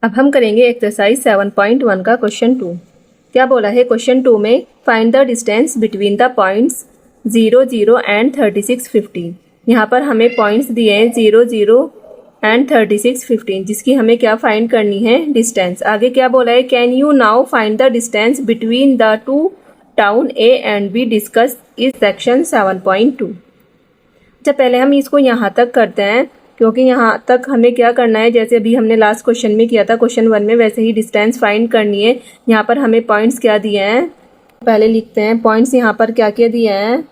अब हम करेंगे एक्सरसाइज 7.1 का क्वेश्चन 2। क्या बोला है क्वेश्चन 2 में, find the distance between the points 0, 0 and 36, 15। यहाँ पर हमें पॉइंट्स दिए हैं 0, 0 एंड 36, 15, जिसकी हमें क्या फाइंड करनी है, डिस्टेंस। आगे क्या बोला है, can you now find the distance between the two town A and B discuss इस सेक्शन 7.2। जब पहले हम इसको यहाँ तक करते हैं, क्योंकि यहाँ तक हमें क्या करना है, जैसे अभी हमने लास्ट क्वेश्चन में किया था क्वेश्चन 1 में, वैसे ही डिस्टेंस फाइंड करनी है। यहाँ पर हमें पॉइंट्स क्या दिए हैं, पहले लिखते हैं। पॉइंट्स यहाँ पर क्या क्या दिए हैं,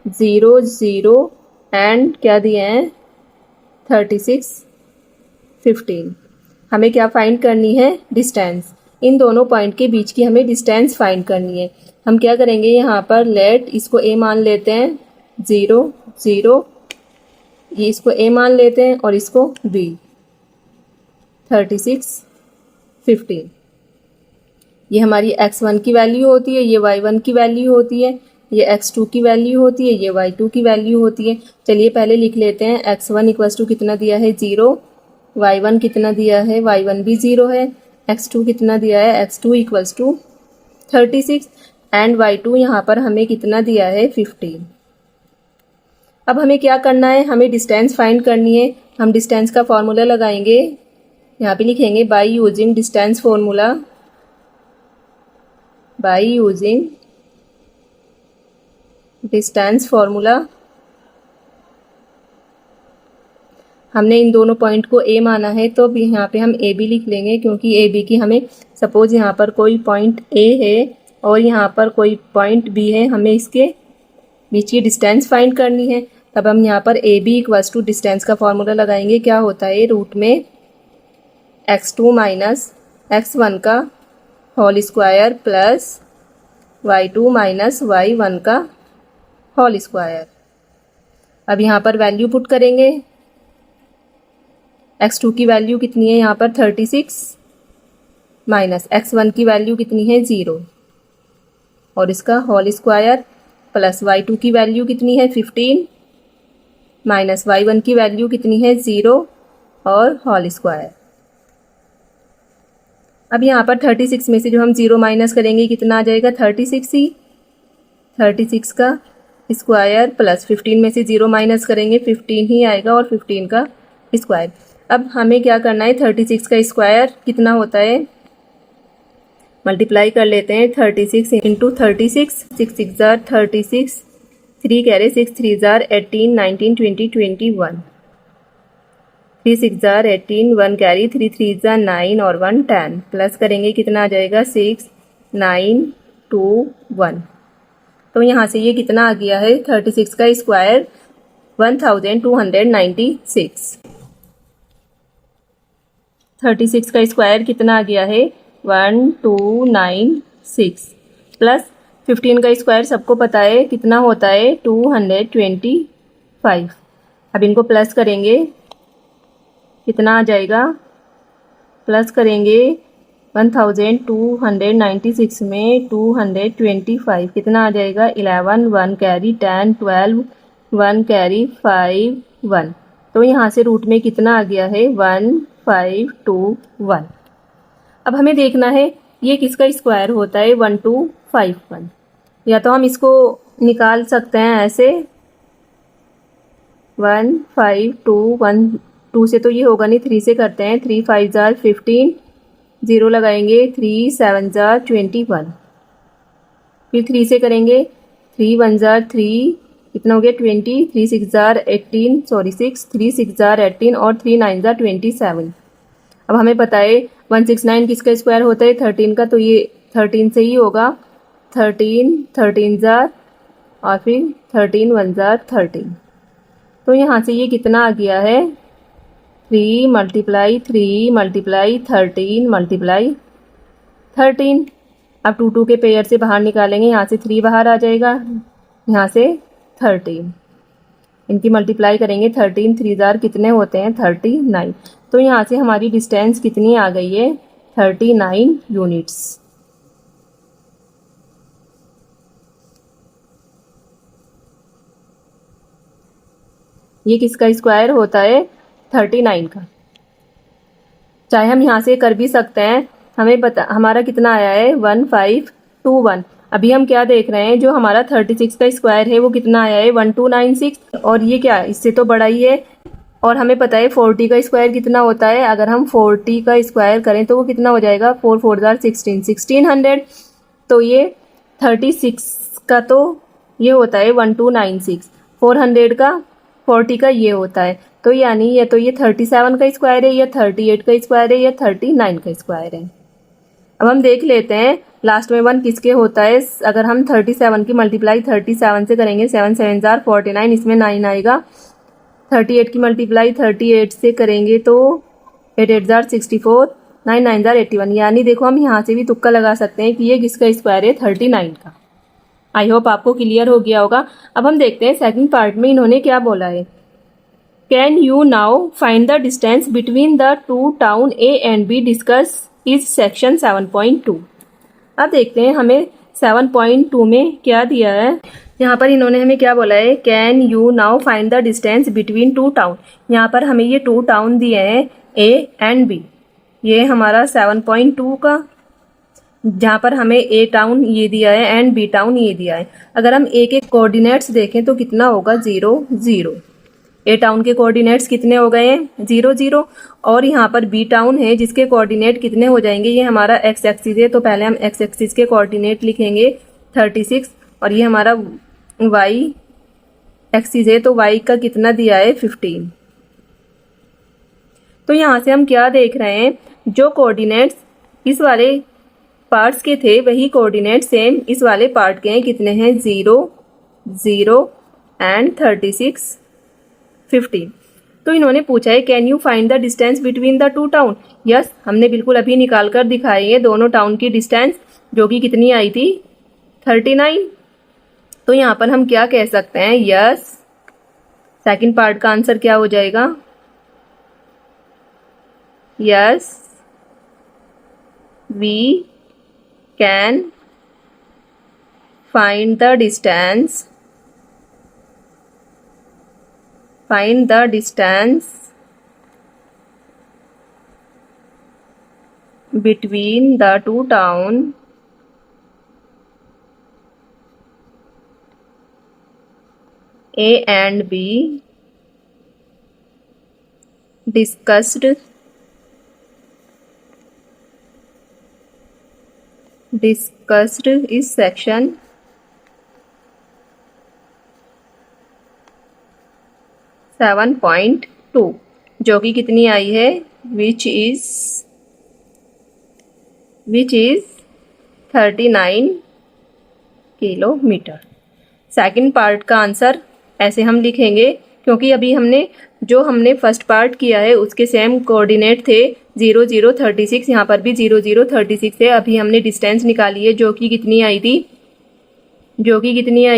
0, 0 एंड क्या दिए हैं, 36, 15। हमें क्या फाइंड करनी है, डिस्टेंस। इन दोनों पॉइंट के बीच की हमें डिस्टेंस फाइंड करनी है। हम क्या करेंगे, यहाँ पर लेट इसको ए मान लेते हैं, 0, 0, ये इसको ए मान लेते हैं और इसको बी, 36, 15। ये हमारी x1 की वैल्यू होती है, ये y1 की वैल्यू होती है, ये x2 की वैल्यू होती है, ये y2 की वैल्यू होती है। चलिए पहले लिख लेते हैं। x1 इक्वल्स टू कितना दिया है, 0, y1 कितना दिया है, y1 भी 0 है, x2 कितना दिया है, x2 equals to 36 and y2 यहाँ पर हमें कितना दिया है, 15। अब हमें क्या करना है, हमें डिस्टेंस फाइंड करनी है। हम डिस्टेंस का फॉर्मूला लगाएंगे, यहाँ पे लिखेंगे by using distance formula, by using distance formula. हमने इन दोनों पॉइंट को ए माना है, तो भी यहाँ पे हम ए बी लिख लेंगे, क्योंकि ए बी की हमें, सपोज यहाँ पर कोई पॉइंट ए है और यहाँ पर कोई पॉइंट बी है, हमें इसके बीच की डिस्टेंस फाइंड करनी है। तब हम यहाँ पर A B equals to distance का फॉर्मूला लगाएंगे। क्या होता है, रूट में x2 माइनस x1 का whole square plus y2 minus y1 का होल स्क्वायर। अब यहाँ पर वैल्यू पुट करेंगे। x2 की वैल्यू कितनी है, यहाँ पर 36 माइनस x1 की वैल्यू कितनी है, 0 और इसका होल स्क्वायर प्लस y2 की वैल्यू कितनी है, 15 माइनस y1 की वैल्यू कितनी है, 0 और होल स्क्वायर। अब यहाँ पर 36 में से जो हम 0 माइनस करेंगे कितना आ जाएगा, 36 ही, 36 का स्क्वायर प्लस 15 में से 0 माइनस करेंगे 15 ही आएगा और 15 का स्क्वायर। अब हमें क्या करना है, 36 का स्क्वायर कितना होता है, मल्टीप्लाई कर लेते हैं। 36 इंटू 36, 6 6 जार 36, 3 कैरे 6 3 जार 18, 19, 20, 21, 3 6 जार 18, 1 कैरी 3 3 जार 9 और 1 10, प्लस करेंगे कितना आ जाएगा, 6 9 2 1। तो यहाँ से ये कितना आ गया है, 36 का स्क्वायर 1296। 36 का स्क्वायर कितना आ गया है, 1296 प्लस 15 का स्क्वायर सबको पता है कितना होता है, 225। अब इनको प्लस करेंगे, कितना आ जाएगा, प्लस करेंगे 1296 में 225 कितना आ जाएगा, 11 1 कैरी 10 12 1 कैरी 5 1। तो यहाँ से रूट में कितना आ गया है, 1521। अब हमें देखना है ये किसका स्क्वायर होता है, 1251। या तो हम इसको निकाल सकते हैं ऐसे, 1521, 2 से तो ये होगा नहीं, 3 से करते हैं। 3 5 जार 15, 0 लगाएंगे, 3 7 जार 21, फिर 3 से करेंगे, 3 1 जार 3, कितना हो गया 20, 3 6 जार 18, सॉरी 6, 3 6 जार 18 और 3 9 जार 27। अब हमें पता है 169 किसका स्क्वायर होता है, 13 का, तो ये 13 से ही होगा। 13 13 जार और फिर 13 1 जार 13। तो यहाँ से ये कितना आ गया है, 3 मल्टीप्लाई 3 मल्टीप्लाई 13 मल्टीप्लाई 13। अब 2 2 के पेयर से बाहर निकालेंगे, यहाँ से 3 बाहर आ जाएगा, यहाँ से 13, इनकी मल्टीप्लाई करेंगे, 13 3 जार कितने होते हैं, 39। तो यहाँ से हमारी डिस्टेंस कितनी आ गई है, 39 यूनिट्स। ये किसका स्क्वायर होता है, 39 का। चाहे हम यहाँ से कर भी सकते हैं। हमारा कितना आया है 1521। अभी हम क्या देख रहे हैं, जो हमारा 36 का स्क्वायर है वो कितना आया है 1296, और ये क्या इससे तो बड़ा ही है। और हमें पता है 40 का स्क्वायर कितना होता है, अगर हम 40 का स्क्वायर करें तो वो कितना हो जाएगा 4 4 16 1600। तो ये 36 का तो ये होता है 1296, 400 का 40 का ये होता है। तो यानी या तो ये 37 का स्क्वायर है, या 38 का स्क्वायर है, या 39 का स्क्वायर है। अब हम देख लेते हैं लास्ट में 1 किसके होता है। अगर हम 37 की मल्टीप्लाई 37 से करेंगे, 7 7 जार 49, इसमें 9 आएगा। 38 की मल्टीप्लाई 38 से करेंगे तो 8 8 जार 64, 9 9 जार 81। यानी देखो हम यहाँ से भी तुक्का लगा सकते हैं कि ये किसका स्क्वायर है 39 का। आई होप आपको क्लियर हो गया होगा। अब हम देखते हैं सेकंड पार्ट में इन्होंने क्या बोला है। Can you now find the distance between the two town A and B discuss is section 7.2। अब देखते हैं हमें 7.2 में क्या दिया है। यहाँ पर इन्होंने हमें क्या बोला है, can you now find the distance between two town. यहाँ पर हमें ये 2 टाउन दिए हैं ए एंड बी, ये हमारा 7.2 का, जहाँ पर हमें ए टाउन ये दिया है एंड बी टाउन ये दिया है। अगर हम ए के कोऑर्डिनेट्स देखें तो कितना होगा 0 0। ए टाउन के कोऑर्डिनेट्स कितने हो गए हैं 0 0, और यहाँ पर बी टाउन है जिसके कोऑर्डिनेट कितने हो जाएंगे, ये हमारा एक्स एक्सिस है तो पहले हम एक्स एक्सिस के कोऑर्डिनेट लिखेंगे 36, और ये हमारा वाई एक्सिस है तो वाई का कितना दिया है 15। तो यहाँ से हम क्या देख रहे हैं, जो कोऑर्डिनेट्स इस वाले पार्ट्स के थे वही कोऑर्डिनेट सेम इस वाले पार्ट के हैं। कितने हैं 0 0 एंड 36 15। तो इन्होंने पूछा है can you find the distance between the two town. Yes, हमने बिल्कुल अभी निकाल कर दिखाई है दोनों टाउन की डिस्टेंस, जो कि कितनी आई थी 39। तो यहाँ पर हम क्या कह सकते हैं, यस सेकंड पार्ट का आंसर क्या हो जाएगा, yes we can find the distance between the two town A and B discussed is section 7.2, जो कि कितनी आई है विच इज 39 किलोमीटर। सेकंड पार्ट का आंसर ऐसे हम लिखेंगे क्योंकि अभी हमने फर्स्ट पार्ट किया है उसके सेम कोऑर्डिनेट थे 0 0 36, यहाँ पर भी 0 0 36 है। अभी हमने डिस्टेंस निकाली है जो कि कितनी आई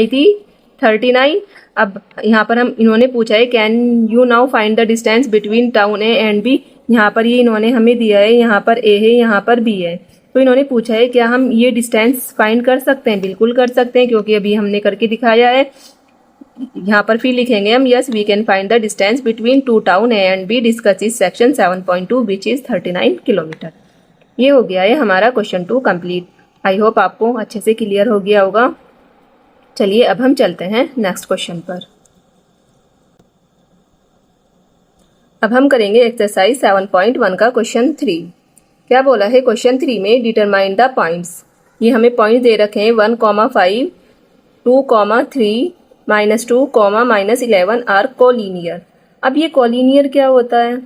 थी 39। अब यहाँ पर इन्होंने पूछा है can you now find the distance between town A and B. यहाँ पर ये इन्होंने हमें दिया है, यहाँ पर ए है यहाँ पर बी है, तो इन्होंने पूछा है क्या हम ये डिस्टेंस फाइंड कर सकते हैं। बिल्कुल कर सकते हैं क्योंकि अभी हमने करके दिखाया है। यहाँ पर फिर लिखेंगे हम yes we can find the distance between two town A and B discuss is section 7.2 which is 39 kilometre. ये हो गया है हमारा क्वेश्चन 2 कंप्लीट। आई होप आपको अच्छे से क्लियर हो गया होगा। चलिए अब हम चलते हैं नेक्स्ट क्वेश्चन पर। अब हम करेंगे एक्सरसाइज 7.1 का क्वेश्चन 3। क्या बोला है क्वेश्चन 3 में, डिटरमाइन द पॉइंट्स। ये हमें पॉइंट दे रखे हैं 1,5, 2,3, -2, -11 आर कोलिनियर। अब ये कोलिनियर क्या होता है,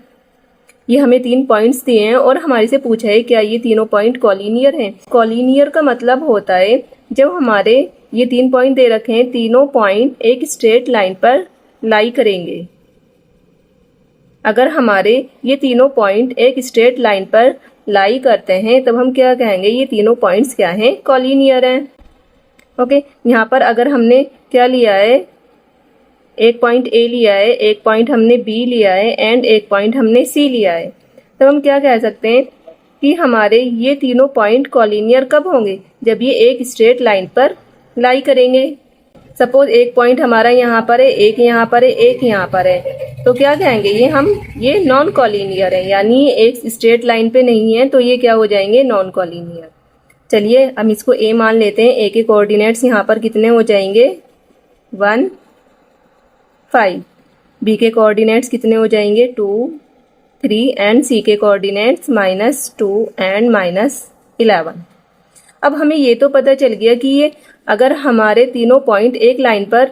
ये हमें 3 पॉइंट्स दिए हैं और हमारे से पूछा है क्या ये तीनों पॉइंट कोलिनियर हैं। कोलिनियर का मतलब होता है जब हमारे ये 3 पॉइंट दे रखे हैं, तीनों पॉइंट एक स्ट्रेट लाइन पर लाई करेंगे। अगर हमारे ये तीनों पॉइंट एक स्ट्रेट लाइन पर लाई करते हैं तब हम क्या कहेंगे, ये तीनों पॉइंट्स क्या हैं, कोलिनियर हैं। ओके, यहाँ पर अगर हमने क्या लिया है, एक पॉइंट ए लिया है, एक पॉइंट हमने बी लिया है एंड एक पॉइंट हमने सी लिया है, तब हम क्या कह सकते हैं कि हमारे ये तीनों पॉइंट कोलिनियर कब होंगे, जब ये एक स्ट्रेट लाइन पर लाई करेंगे। सपोज एक पॉइंट हमारा यहाँ पर है, एक यहाँ पर है, एक यहाँ पर है, तो क्या कहेंगे, ये नॉन कॉलिनियर है, यानी एक स्ट्रेट लाइन पे नहीं है, तो ये क्या हो जाएंगे, नॉन कॉलिनियर। चलिए हम इसको ए मान लेते हैं। ए के कोऑर्डिनेट्स यहाँ पर कितने हो जाएंगे, 1 5। बी के कोऑर्डिनेट्स कितने हो जाएंगे, 2 3 एंड सी के कोऑर्डिनेट्स -2 एंड -11। अब हमें ये तो पता चल गया कि ये अगर हमारे तीनों पॉइंट एक लाइन पर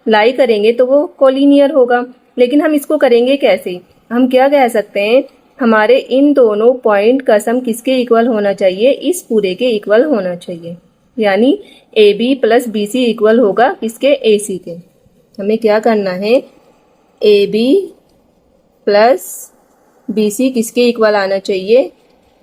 लाई करेंगे तो वो कोलिनियर होगा, लेकिन हम इसको करेंगे कैसे। हम क्या कह सकते हैं, हमारे इन दोनों पॉइंट का सम किसके इक्वल होना चाहिए, इस पूरे के इक्वल होना चाहिए, यानी A B plus B C equal होगा किसके, ए सी के। हमें क्या करना है, A B plus B C किसके इक्वल आना चाहिए,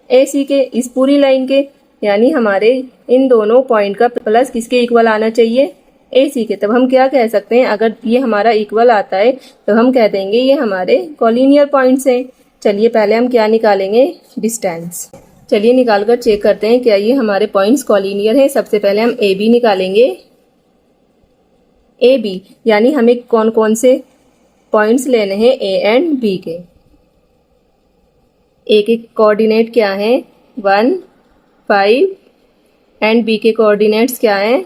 ए सी के, इस पूरी लाइन के, यानी हमारे इन दोनों पॉइंट का प्लस किसके इक्वल आना चाहिए, ए सी के। तब हम क्या कह सकते हैं, अगर ये हमारा इक्वल आता है तो हम कह देंगे ये हमारे कॉलिनियर पॉइंट्स हैं। चलिए पहले हम क्या निकालेंगे, डिस्टेंस। चलिए निकाल कर चेक करते हैं क्या ये हमारे पॉइंट्स कॉलिनियर हैं। सबसे पहले हम ए बी निकालेंगे। ए बी यानी हमें कौन कौन से पॉइंट्स लेने हैं, ए एंड बी के। ए के कोऑर्डिनेट क्या है, 1 5 एंड बी के कोऑर्डिनेट्स क्या हैं,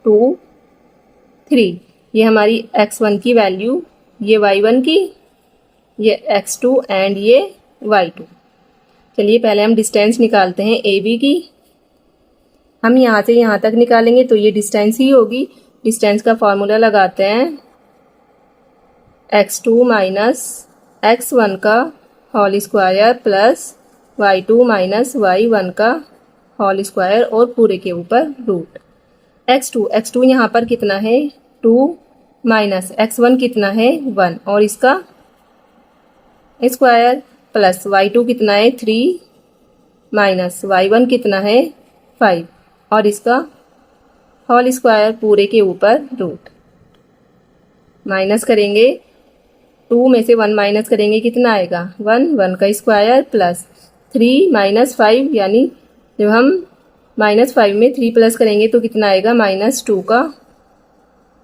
2 3। ये हमारी x1 की वैल्यू, ये y1 की, ये x2 एंड ये y2। चलिए पहले हम डिस्टेंस निकालते हैं ए बी की। हम यहाँ से यहाँ तक निकालेंगे तो ये डिस्टेंस ही होगी। डिस्टेंस का फॉर्मूला लगाते हैं, x2 माइनस x1 का whole square plus y2 minus y1 का होल स्क्वायर और पूरे के ऊपर रूट। x2 यहाँ पर कितना है, 2 माइनस x1 कितना है, 1 और इसका स्क्वायर प्लस y2 कितना है, 3 माइनस y1 कितना है, 5 और इसका होल स्क्वायर पूरे के ऊपर रूट। माइनस करेंगे, 2 में से 1 माइनस करेंगे कितना आएगा, 1 का स्क्वायर प्लस 3 माइनस 5, यानी जब हम -5 में 3 प्लस करेंगे तो कितना आएगा, -2 का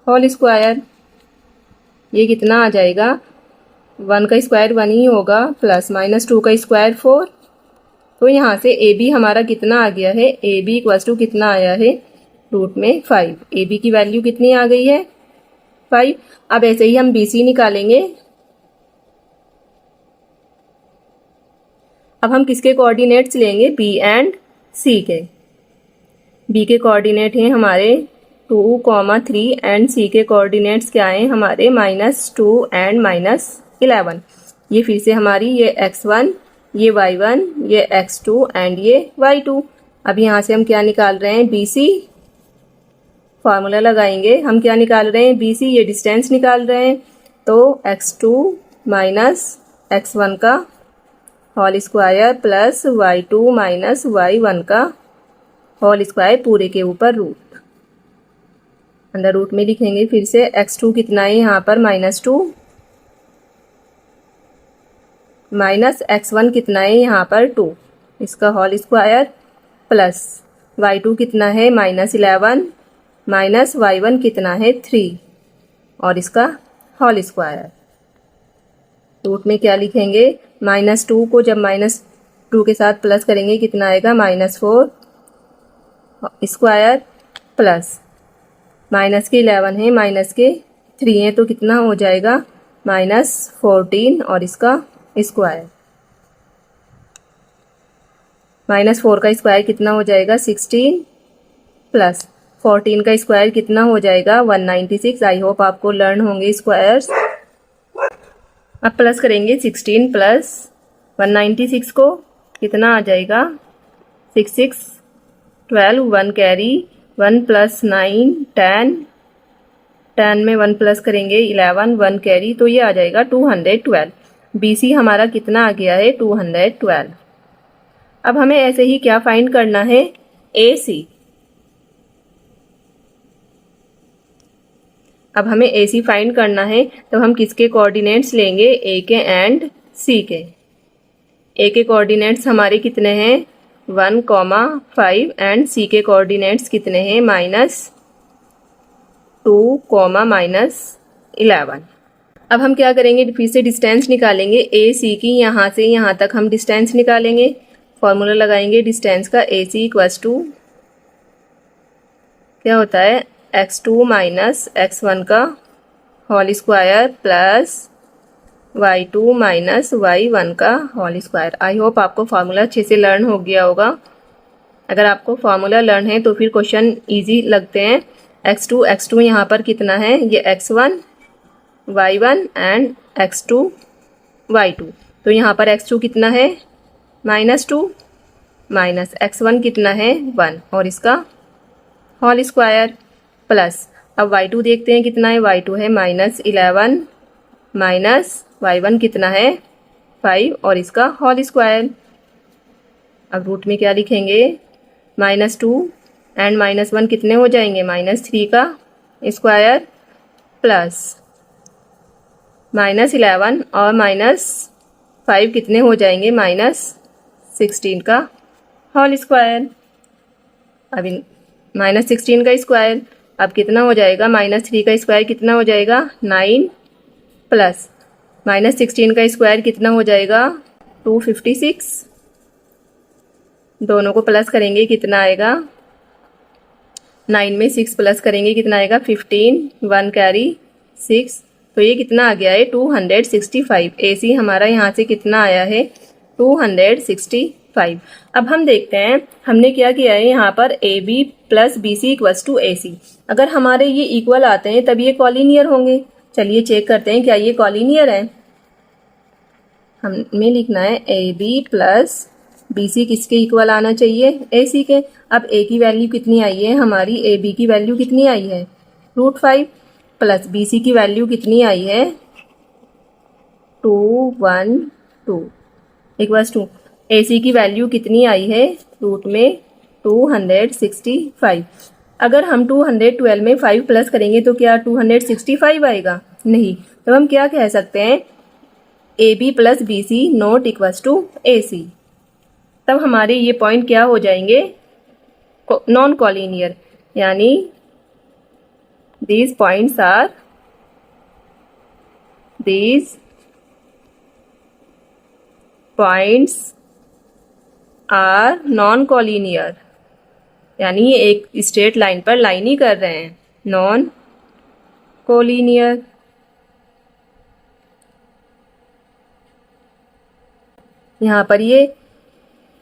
होल स्क्वायर। ये कितना आ जाएगा, 1 का स्क्वायर 1 ही होगा प्लस -2 का स्क्वायर 4। तो यहाँ से ए बी हमारा कितना आ गया है, ए बी इक्वल्स टू कितना आया है, रूट में 5। ए बी की वैल्यू कितनी आ गई है, 5। अब ऐसे ही हम बी सी निकालेंगे। अब हम किसके कोऑर्डिनेट्स लेंगे, बी एंड सी के। बी के कोऑर्डिनेट हैं हमारे 2, 3 एंड सी के कोऑर्डिनेट्स क्या हैं हमारे, -2 एंड -11। ये फिर से हमारी ये x1, ये y1, ये x2 एंड ये y2। अब यहाँ से हम क्या निकाल रहे हैं, बी सी। फार्मूला लगाएंगे, हम क्या निकाल रहे हैं, बी सी, ये डिस्टेंस निकाल रहे हैं। तो x2 माइनस x1 का whole square plus y2 minus y1 का होल स्क्वायर पूरे के ऊपर रूट। अंडर रूट में लिखेंगे फिर से, x2 कितना है यहाँ पर, -2 माइनस x1 कितना है यहाँ पर, 2, इसका होल स्क्वायर प्लस y2 कितना है, -11 माइनस y1 कितना है, 3 और इसका होल स्क्वायर। रूट में क्या लिखेंगे, -2 को जब -2 के साथ प्लस करेंगे कितना आएगा, -4 स्क्वायर प्लस माइनस के 11 है, माइनस के 3 है, तो कितना हो जाएगा, -14 और इसका स्क्वायर। -4 का स्क्वायर कितना हो जाएगा, 16 प्लस 14 का स्क्वायर कितना हो जाएगा, 196। आई होप आपको लर्न होंगे स्क्वायर्स। अब प्लस करेंगे, 16 प्लस 196 को कितना आ जाएगा, 6 6 12, 1 कैरी, 1 प्लस 9 10, 10 में 1 प्लस करेंगे 11, 1 कैरी, तो ये आ जाएगा 212। बी सी हमारा कितना आ गया है, 212। अब हमें ऐसे ही क्या फाइंड करना है, ए सी। अब हमें ए सी फाइंड करना है, तो हम किसके कोऑर्डिनेट्स लेंगे, ए के एंड सी के। ए के कोऑर्डिनेट्स हमारे कितने हैं, 1, 5 एंड सी के कोऑर्डिनेट्स कितने हैं, 2 कॉमा -11। अब हम क्या करेंगे, फिर से डिस्टेंस निकालेंगे ए सी की। यहाँ से यहाँ तक हम डिस्टेंस निकालेंगे, फॉर्मूला लगाएंगे डिस्टेंस का। ए सी इक्वल्स टू क्या होता है, x2 माइनस x1 का whole square plus y2 minus y1 का होल स्क्वायर। आई होप आपको फार्मूला अच्छे से लर्न हो गया होगा। अगर आपको फार्मूला लर्न है तो फिर क्वेश्चन इजी लगते हैं। x2 यहाँ पर कितना है, ये x1 y1 and x2 y2। तो यहाँ पर x2 कितना है, -2 माइनस x1 कितना है 1 और इसका होल स्क्वायर प्लस, अब y2 देखते हैं कितना है, y2 है -11 माइनस y1 कितना है 5 और इसका होल स्क्वायर। अब रूट में क्या लिखेंगे, -2 एंड -1 कितने हो जाएंगे, -3 का स्क्वायर प्लस -11 और -5 कितने हो जाएंगे, -16 का होल स्क्वायर। अब -16 का स्क्वायर अब कितना हो जाएगा, -3 का स्क्वायर कितना हो जाएगा 9 प्लस -16 का स्क्वायर कितना हो जाएगा 256। दोनों को प्लस करेंगे कितना आएगा, 9 में 6 प्लस करेंगे कितना आएगा 15, 1 कैरी 6, तो ये कितना आ गया है 265। AC हमारा यहाँ से कितना आया है 265। अब हम देखते हैं हमने क्या किया है, यहाँ पर AB plus BC equals to AC। अगर हमारे ये इक्वल आते हैं तब ये कॉलिनियर होंगे। चलिए चेक करते हैं क्या ये कॉलिनियर है। हमें लिखना है AB प्लस BC किसके इक्वल आना चाहिए, AC के। अब A की वैल्यू कितनी आई है हमारी, AB की वैल्यू कितनी आई है √5 प्लस BC की वैल्यू कितनी आई है 212 इक्वल्स टू AC की वैल्यू कितनी आई है रूट में 265। अगर हम 212 में 5 प्लस करेंगे तो क्या 265 आएगा, नहीं। तो हम क्या कह सकते हैं, AB plus BC not equals to AC। तब हमारे ये पॉइंट क्या हो जाएंगे, नॉन कॉलिनियर, यानी these points are non collinear, यानी ये एक स्ट्रेट लाइन पर लाइन ही कर रहे हैं, नॉन कॉलिनियर। यहाँ पर ये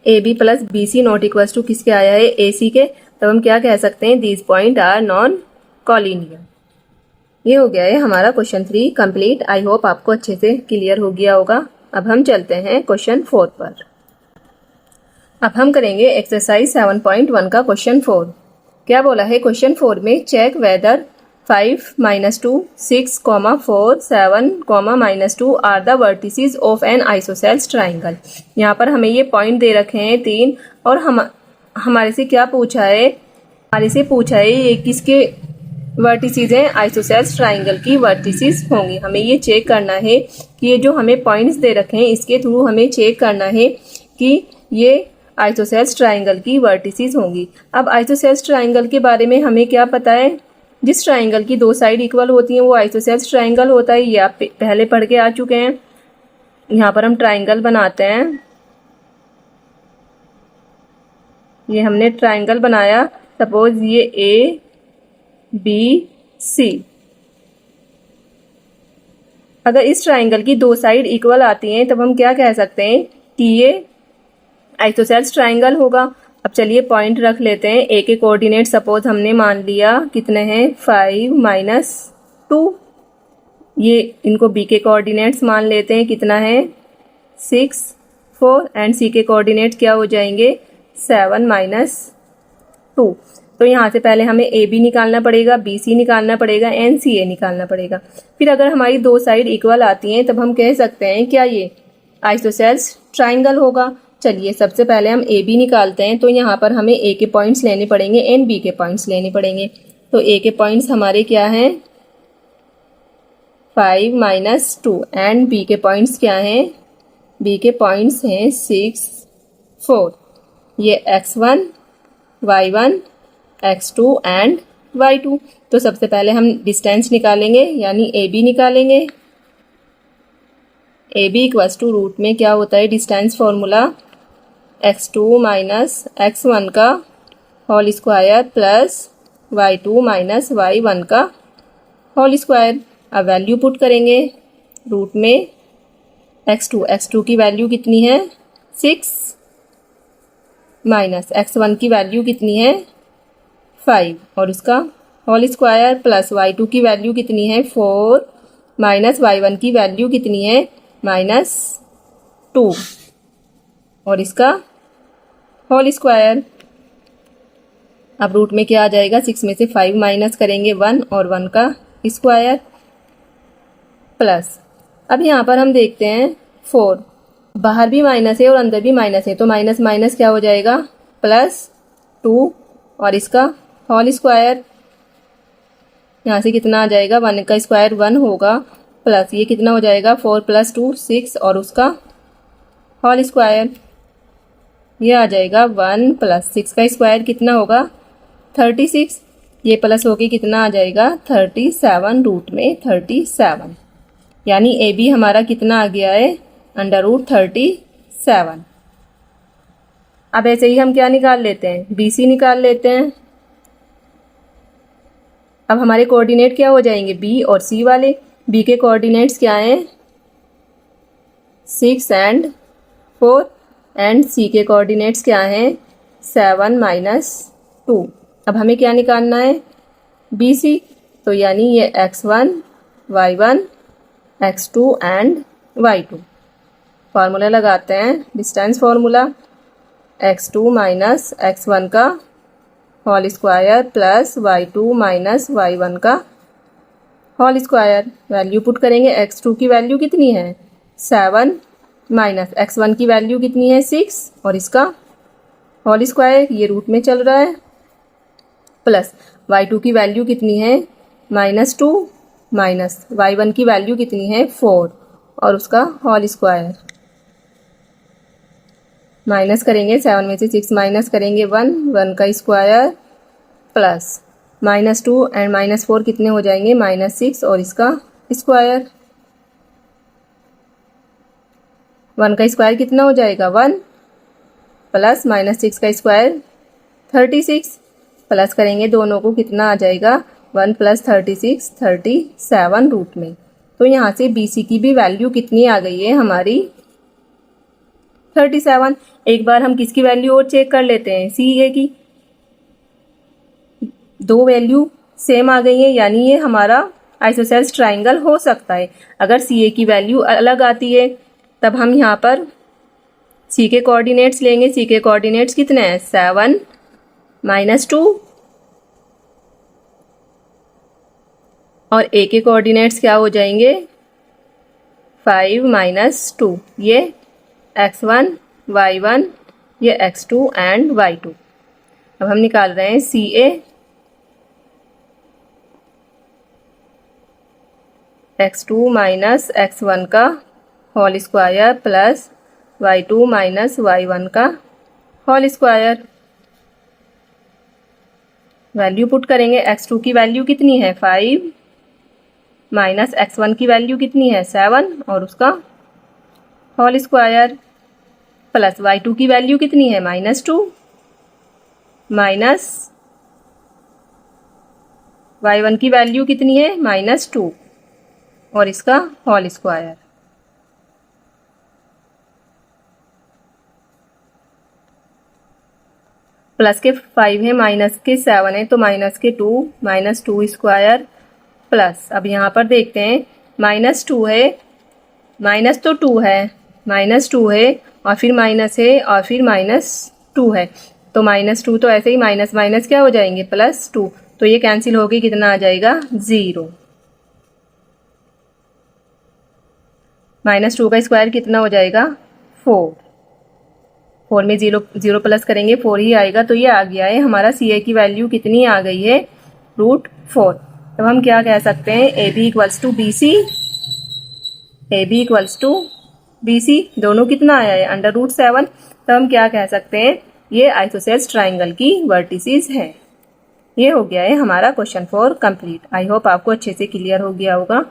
AB plus BC not equals to किसके आया है, AC के। तब हम क्या कह सकते हैं, these points are non collinear. ये हो गया है हमारा क्वेश्चन 3 कंप्लीट। आई होप आपको अच्छे से क्लियर हो गया होगा। अब हम चलते हैं क्वेश्चन 4 पर। अब हम करेंगे एक्सरसाइज 7.1 का क्वेश्चन 4। क्या बोला है क्वेश्चन 4 में, check whether 5 -2 6, 4 7, -2 are the vertices of an isosceles triangle. यहाँ पर हमें ये पॉइंट दे रखे हैं 3 और हमारे से क्या पूछा है, ये किसके वर्टिसेस हैं, आइसोसेल्स ट्राइंगल की वर्टिसेस होंगी। हमें ये चेक करना है कि ये जो हमें पॉइंट्स दे रखे हैं इसके थ्रू हमें चेक करना है कि ये आइसोसेल्स ट्राइंगल की वर्टिसेस होंगी। अब आइसोसेल्स ट्राइंगल के बारे में हमें क्या पता है, जिस ट्राइंगल की 2 साइड इक्वल होती हैं वो आइसोसेल्स ट्राइंगल होता है। ये आप पहले पढ़ के आ चुके हैं। यहाँ पर हम ट्राइंगल बनाते हैं, ये हमने ट्राइंगल बनाया, सपोज ये ABC। अगर इस ट्राइंगल की 2 साइड इक्वल आती हैं तब हम क्या कह सकते हैं कि ये आइसोसेल्स ट्राइंगल होगा। अब चलिए पॉइंट रख लेते हैं। ए के कोऑर्डिनेट सपोज हमने मान लिया कितने हैं 5 -2, ये इनको बी के कोऑर्डिनेट्स मान लेते हैं कितना है 6 4 एंड सी के कोऑर्डिनेट क्या हो जाएंगे 7 -2। तो यहाँ से पहले हमें ए बी निकालना पड़ेगा, बी सी निकालना पड़ेगा एंड सी ए निकालना पड़ेगा। फिर अगर हमारी 2 साइड इक्वल आती हैं तब हम कह सकते हैं क्या ये आइसोसेल्स ट्राइंगल होगा। चलिए सबसे पहले हम ए बी निकालते हैं। तो यहाँ पर हमें ए के पॉइंट्स लेने पड़ेंगे एंड बी के पॉइंट्स लेने पड़ेंगे। तो ए के पॉइंट्स हमारे क्या हैं 5 -2 एंड बी के पॉइंट्स क्या हैं, बी के पॉइंट्स हैं 6 4। ये x1 y1 x2 and y2। तो सबसे पहले हम डिस्टेंस निकालेंगे, यानी ए बी निकालेंगे। A B equals to root में क्या होता है distance formula, x2 minus x1 का whole square plus y2 minus y1 का होल स्क्वायर। अब वैल्यू पुट करेंगे रूट में x2 की वैल्यू कितनी है 6 माइनस x1 की वैल्यू कितनी है 5 और उसका होल स्क्वायर प्लस y2 की वैल्यू कितनी है 4 माइनस y1 की वैल्यू कितनी है -2 और इसका होल स्क्वायर। अब रूट में क्या आ जाएगा 6 में से 5 माइनस करेंगे 1 और 1 का स्क्वायर प्लस, अब यहाँ पर हम देखते हैं 4, बाहर भी माइनस है और अंदर भी माइनस है, तो माइनस माइनस क्या हो जाएगा +2 और इसका होल स्क्वायर। यहाँ से कितना आ जाएगा 1 का स्क्वायर 1 होगा प्लस ये कितना हो जाएगा 4 + 2 6 और उसका होल स्क्वायर। ये आ जाएगा 1 + 6 का स्क्वायर कितना होगा 36, ये प्लस होके कितना आ जाएगा 37 रूट में 37, यानी ए बी हमारा कितना आ गया है √37। अब ऐसे ही हम क्या निकाल लेते हैं बी सी निकाल लेते हैं। अब हमारे कोऑर्डिनेट क्या हो जाएंगे बी और सी वाले। बी के कोऑर्डिनेट्स क्या हैं 6 और 4 एंड सी के कोऑर्डिनेट्स क्या हैं 7 - 2। अब हमें क्या निकालना है बी सी, तो यानी ये x1 y1 x2 and y2। Formula लगाते हैं distance formula x2 minus x1 का whole square plus y2 minus y1 का होल स्क्वायर। वैल्यू पुट करेंगे x2 की वैल्यू कितनी है 7 माइनस x1 की वैल्यू कितनी है 6 और इसका होल स्क्वायर, ये रूट में चल रहा है, प्लस y2 की वैल्यू कितनी है -2 माइनस y1 की वैल्यू कितनी है 4 और उसका होल स्क्वायर। माइनस करेंगे 7 में से 6 माइनस करेंगे 1 का स्क्वायर प्लस -2 एंड -4 कितने हो जाएंगे -6 और इसका स्क्वायर। 1 का स्क्वायर कितना हो जाएगा 1 प्लस -6 का स्क्वायर 36, प्लस करेंगे दोनों को कितना आ जाएगा 1 + 36 37 रूट में। तो यहाँ से बी सी की भी वैल्यू कितनी आ गई है हमारी 37। एक बार हम किसकी वैल्यू और चेक कर लेते हैं सी ए की। दो वैल्यू सेम आ गई है, यानी ये हमारा आइसोसेल्स ट्राइंगल हो सकता है। अगर सी ए की वैल्यू अलग आती है तब हम यहाँ पर सी के कोऑर्डिनेट्स लेंगे। सी के कोऑर्डिनेट्स कितने हैं 7 - 2 और ए के कोऑर्डिनेट्स क्या हो जाएंगे 5 - 2, ये x1 y1 ये x2 एंड y2। अब हम निकाल रहे हैं सी ए x2 माइनस x1 का whole square plus y2 minus y1 का होल स्क्वायर। वैल्यू पुट करेंगे x2 की वैल्यू कितनी है 5 माइनस x1 की वैल्यू कितनी है 7 और उसका होल स्क्वायर प्लस y2 की वैल्यू कितनी है -2 माइनस y1 की वैल्यू कितनी है -2 और इसका होल स्क्वायर। प्लस के 5 है माइनस के 7 है तो माइनस के 2 -2 स्क्वायर प्लस, अब यहाँ पर देखते हैं -2 है, माइनस तो 2 है, -2 है और फिर माइनस है और फिर -2 है, तो -2 तो ऐसे ही माइनस माइनस क्या हो जाएंगे +2, तो ये कैंसिल होके कितना आ जाएगा 0। -2 का स्क्वायर कितना हो जाएगा 4 में 0 प्लस करेंगे 4 ही आएगा, तो ये आ गया है हमारा सी ए की वैल्यू कितनी आ गई है √4। तब हम क्या कह सकते हैं A B equals to B C, A B equals to B C दोनों कितना आया है √7। तो हम क्या कह सकते हैं ये आइसोसेल्स ट्राइंगल की वर्टिसेस हैं। ये हो गया है हमारा क्वेश्चन 4 कंप्लीट। आई होप आपको अच्छे से क्लियर हो गया होगा।